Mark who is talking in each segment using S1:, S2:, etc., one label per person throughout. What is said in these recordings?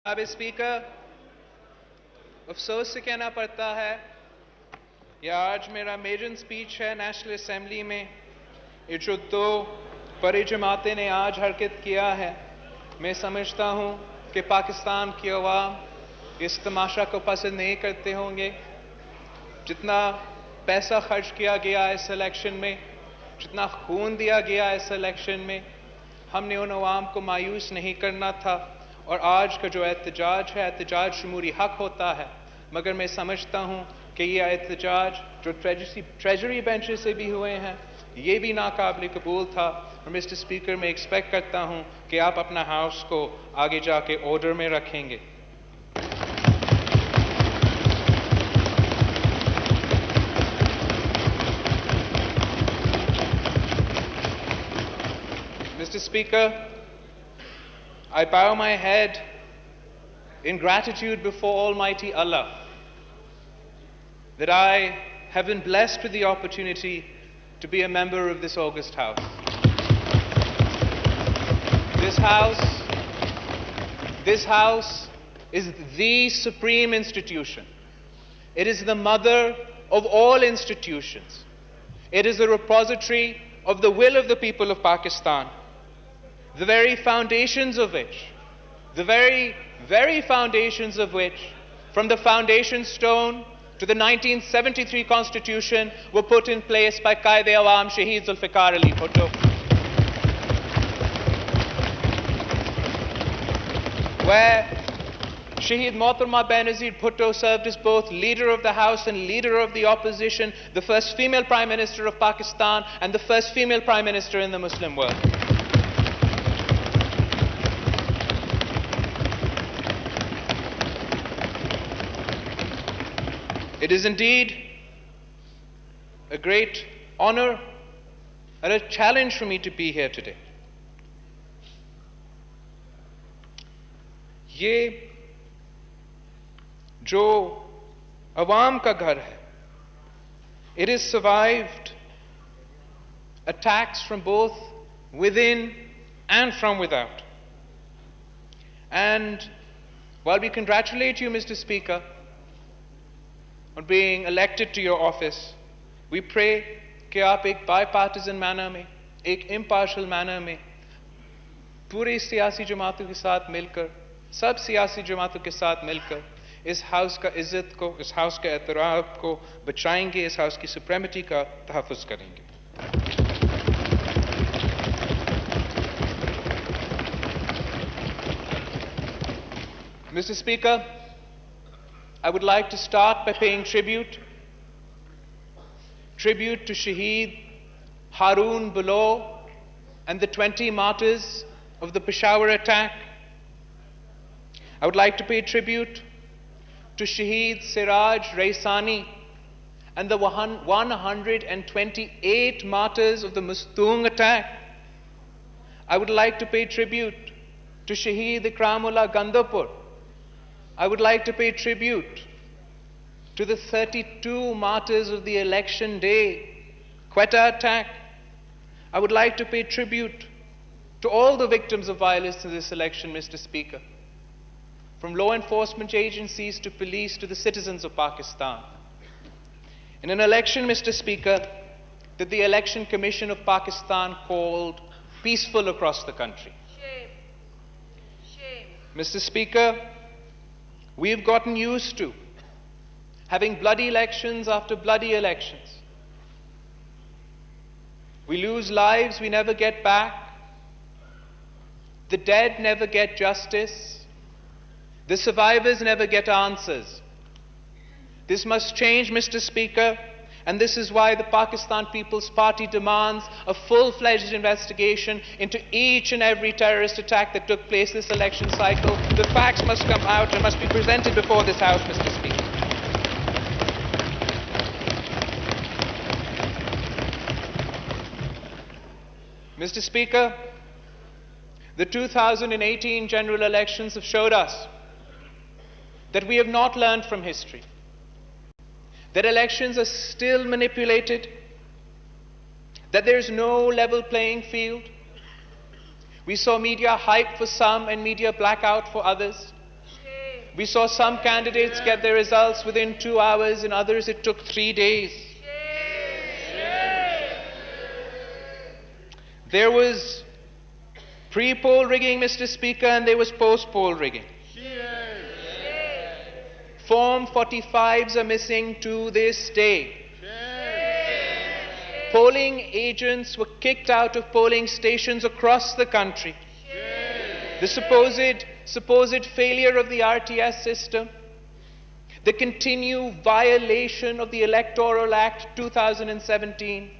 S1: जनाब स्पीकर, अफसोस से कहना पड़ता है यह आज मेरा मेजन स्पीच है नेशनल असेंबली में। ये जो दो बड़ी जमातें ने आज हरकत किया है, मैं समझता हूँ कि पाकिस्तान की अवाम इस तमाशा को पसंद नहीं करते होंगे। जितना पैसा खर्च किया गया इस इलेक्शन में, जितना खून दिया गया इस इलेक्शन में, हमने उन अवाम को मायूस नहीं करना था। और आज का जो एहतजाज है, एहतजाज जमहूरी हक होता है, मगर मैं समझता हूँ कि ये एहतजाज जो ट्रेजरी बेंचेस से भी हुए हैं, ये भी नाकाबिल कबूल था। और मिस्टर स्पीकर, मैं एक्सपेक्ट करता हूँ कि आप अपना हाउस को आगे जाके ऑर्डर में रखेंगे। Mr. Speaker, I bow my head in gratitude before Almighty Allah that I have been blessed with the opportunity to be a member of this august house. This house is the supreme institution. It is the mother of all institutions. It is the repository of the will of the people of Pakistan, the very foundations of which, from the foundation stone to the 1973 Constitution, were put in place by Qaid-e-Awam Shaheed Zulfikar Ali Bhutto, where Shaheed Mohtarma Benazir Bhutto served as both leader of the House and leader of the opposition, the first female Prime Minister of Pakistan and the first female Prime Minister in the Muslim world. It is indeed a great honor and a challenge for me to be here today. ये जो अवाम का घर है, it has survived attacks from both within and from without. And while we congratulate you, Mr. Speaker, on being elected to your office, we pray कि आप एक bipartisan manner में, एक impartial manner में, पूरी सियासी जमातों के साथ मिलकर, सब सियासी जमातों के साथ मिलकर इस हाउस का इज्जत को, इस हाउस के एहतराम को बचाएंगे, इस हाउस की सुप्रीमेटी का तहफ़्फ़ुज़ करेंगे। Mr. Speaker, I would like to start by paying tribute to Shaheed Haroon Bilawal and the 20 martyrs of the Peshawar attack. I would like to pay tribute to Shaheed Siraj Raisani and the 128 martyrs of the Mustung attack. I would like to pay tribute to Shaheed Ikramullah Gandapur. I would like to pay tribute to the 32 martyrs of the election day Quetta attack. I would like to pay tribute to all the victims of violence in this election, Mr. Speaker, from law enforcement agencies to police to the citizens of Pakistan. In an election, Mr. Speaker, that the Election Commission of Pakistan called peaceful across the country.
S2: Shame. Shame.
S1: Mr. Speaker, we've gotten used to having bloody elections after bloody elections. We lose lives we never get back. The dead never get justice. The survivors never get answers. This must change, Mr. Speaker, and this is why the Pakistan People's Party demands a full-fledged investigation into each and every terrorist attack that took place this election cycle. The facts must come out and must be presented before this House, Mr. Speaker. Mr. Speaker, the 2018 general elections have showed us that we have not learned from history, that elections are still manipulated, that there is no level playing field. We saw media hype for some and media blackout for others. We saw some candidates get their results within 2 hours, in others it took 3 days. There was pre-poll rigging, Mr. Speaker, and there was post-poll rigging. Form 45s are missing to this day. Polling agents were kicked out of polling stations across the country. The supposed failure of the RTS system, the continued violation of the Electoral Act 2017.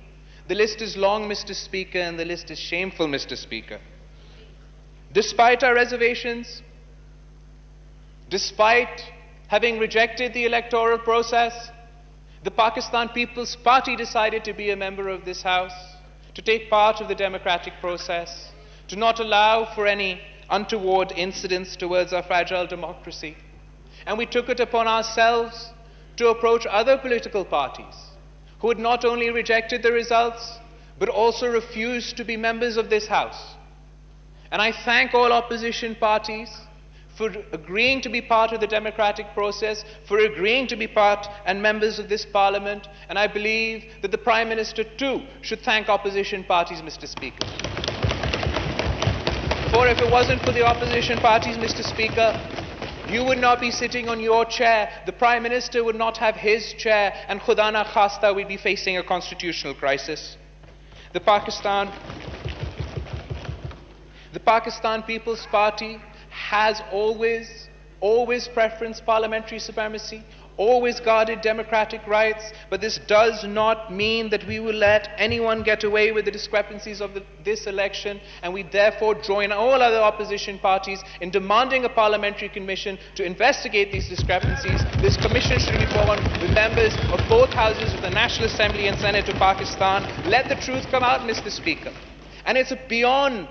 S1: The list is long, Mr. Speaker, and the list is shameful, Mr. Speaker. Despite our reservations, despite having rejected the electoral process, the Pakistan People's Party decided to be a member of this House, to take part of the democratic process, to not allow for any untoward incidents towards our fragile democracy. And we took it upon ourselves to approach other political parties who had not only rejected the results, but also refused to be members of this House. And I thank all opposition parties for agreeing to be part of the democratic process, for agreeing to be part and members of this Parliament, and I believe that the Prime Minister too should thank opposition parties, Mr. Speaker. For if it wasn't for the opposition parties, Mr. Speaker, you would not be sitting on your chair, the Prime Minister would not have his chair, and Khuda na khasta we'd be facing a constitutional crisis. The Pakistan People's Party has always preferenced parliamentary supremacy, always guarded democratic rights, but this does not mean that we will let anyone get away with the discrepancies of this election, and we therefore join all other opposition parties in demanding a parliamentary commission to investigate these discrepancies. This commission should be formed with members of both houses of the National Assembly and Senate of Pakistan. Let the truth come out, Mr. Speaker. And it's beyond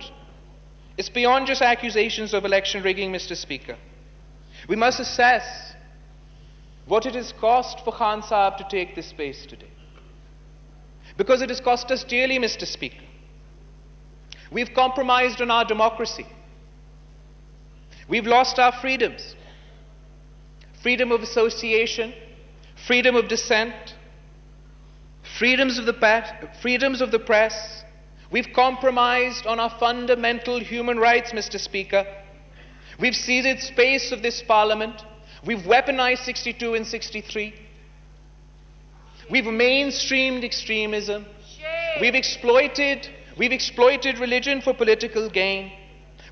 S1: just accusations of election rigging, Mr. Speaker. We must assess what it has cost for Khan Sahib to take this space today. Because it has cost us dearly, Mr. Speaker. We've compromised on our democracy. We've lost our freedoms. Freedom of association, freedom of dissent, freedoms of the press. We've compromised on our fundamental human rights, Mr. Speaker. We've ceded space of this Parliament. We've weaponized 62 and 63. We've mainstreamed extremism. We've exploited religion for political gain.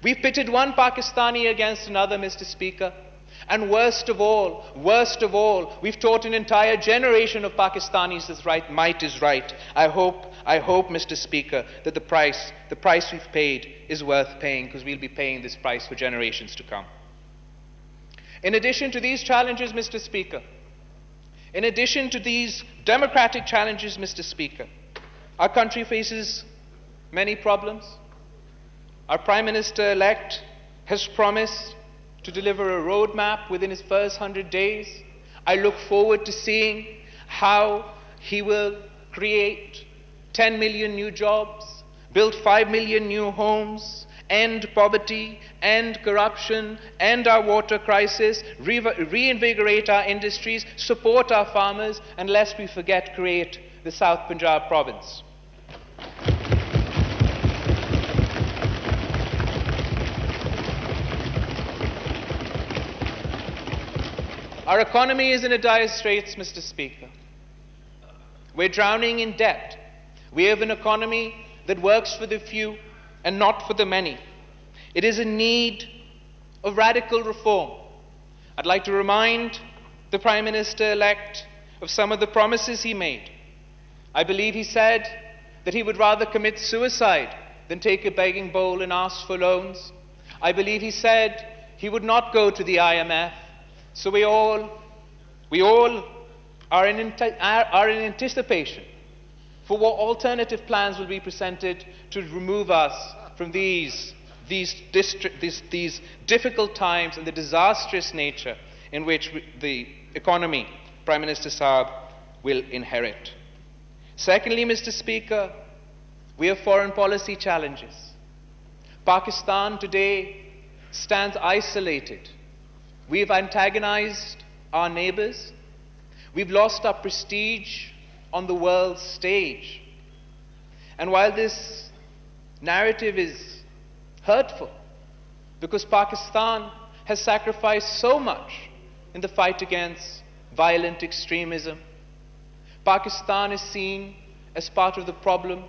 S1: We've pitted one Pakistani against another, Mr. Speaker. And worst of all, we've taught an entire generation of Pakistanis that might is right. I hope, Mr. Speaker, that the price we've paid is worth paying, because we'll be paying this price for generations to come. In addition to these challenges, Mr. Speaker, in addition to these democratic challenges, Mr. Speaker, our country faces many problems. Our Prime Minister-elect has promised to deliver a roadmap within his first 100 days. I look forward to seeing how he will create 10 million new jobs, build 5 million new homes, end poverty, end corruption, end our water crisis, reinvigorate our industries, support our farmers, and lest we forget, create the South Punjab province. Our economy is in a dire straits, Mr. Speaker. We're drowning in debt. We have an economy that works for the few and not for the many. It is in need of radical reform. I'd like to remind the Prime Minister-elect of some of the promises he made. I believe he said that he would rather commit suicide than take a begging bowl and ask for loans. I believe he said he would not go to the IMF. So we all are in anticipation for what alternative plans will be presented to remove us from these difficult times and the disastrous nature in which the economy Prime Minister Saab will inherit. Secondly, Mr. Speaker, we have foreign policy challenges. Pakistan today stands isolated We've antagonized our neighbors. We've lost our prestige on the world stage. And while this narrative is hurtful, because Pakistan has sacrificed so much in the fight against violent extremism, Pakistan is seen as part of the problem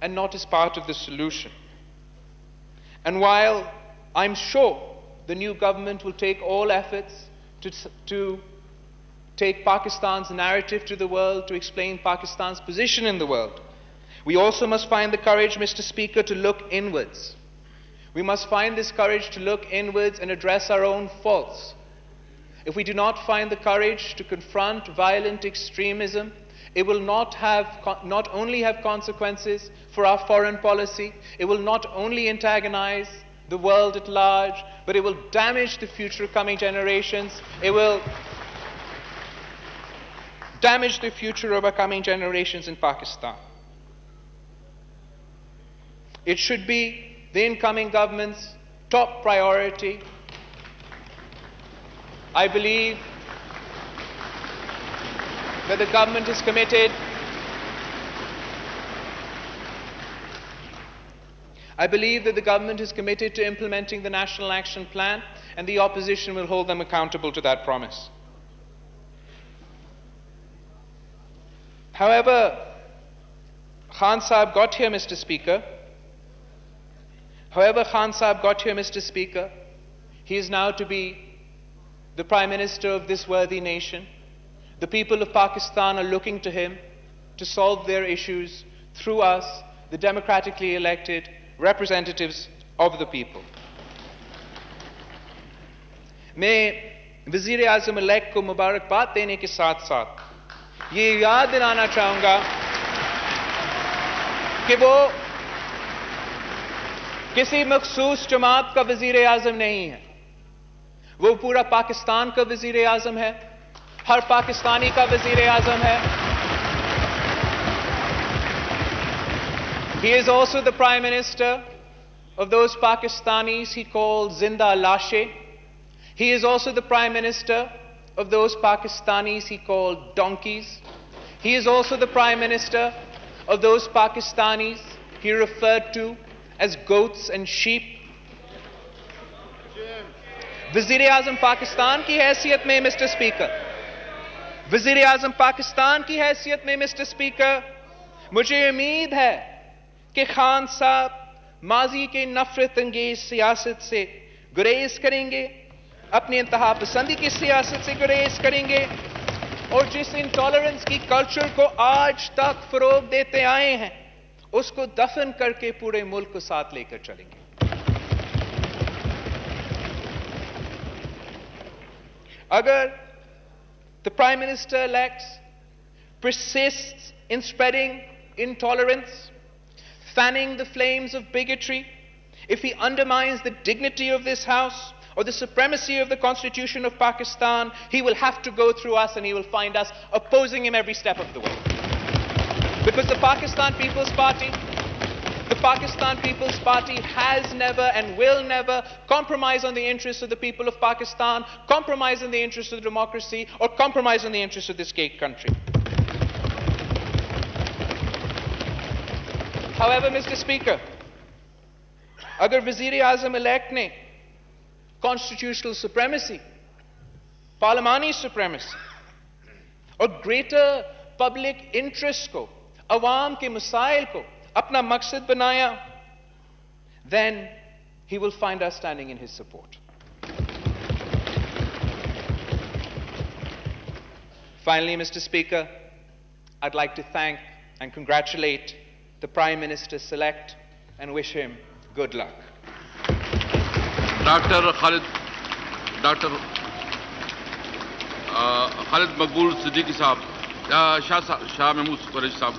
S1: and not as part of the solution. And while I'm sure the new government will take all efforts to take Pakistan's narrative to the world, to explain Pakistan's position in the world, we also must find the courage, Mr. Speaker, to look inwards. We must find this courage to look inwards and address our own faults. If we do not find the courage to confront violent extremism, it will not only have consequences for our foreign policy, it will not only antagonize the world at large, but it will damage the future coming generations. It will damage the future of our coming generations in Pakistan. It should be the incoming government's top priority. I believe that the government is committed. I believe that the government is committed to implementing the National Action Plan, and the opposition will hold them accountable to that promise. However, Khan Sahib got here, Mr. Speaker. He is now to be the Prime Minister of this worthy nation. The people of Pakistan are looking to him to solve their issues through us, the democratically elected representatives of the people. मैं वज़ीर आज़म elect को मुबारकबाद देने के साथ साथ ये याद दिलाना चाहूँगा कि वो किसी मखसूस जमात का वज़ीर आज़म नहीं है, वो पूरा पाकिस्तान का वज़ीर आज़म है, हर पाकिस्तानी का वज़ीर आज़म है. He is also the Prime Minister of those Pakistanis he called Zinda Lashe. He is also the Prime Minister of those Pakistanis he called donkeys. He is also the Prime Minister of those Pakistanis he referred to as goats and sheep. वज़ीर आज़म पाकिस्तान की हैसियत में mister speaker, वज़ीर आज़म पाकिस्तान की हैसियत में mister speaker, मुझे उम्मीद है कि खान साहब माजी के नफरत अंगेज सियासत से गुरेज करेंगे, अपनी इंतहा पसंदी की सियासत से गुरेज करेंगे और जिस इंटॉलरेंस की कल्चर को आज तक फरोग देते आए हैं उसको दफन करके पूरे मुल्क को साथ लेकर चलेंगे. Agar the Prime Minister-elect persists in spreading intolerance, fanning the flames of bigotry, if he undermines the dignity of this House or the supremacy of the Constitution of Pakistan, he will have to go through us and he will find us opposing him every step of the way. Because the Pakistan People's Party has never and will never compromise on the interests of the people of Pakistan, compromise on the interests of democracy, or compromise on the interests of this great country. However, Mr. Speaker, agar Wazir-e-Azam elect ne constitutional supremacy, parliamentary supremacy, or greater public interest ko, awam ke masail ko apna maqsad banaya, then he will find us standing in his support. Finally, Mr. Speaker, I'd like to thank and congratulate the Prime Minister-select and wish him good luck.
S3: Dr. Khalid Maqbool Siddiqui Sahab, Shah Mahmood Qureshi Sahab.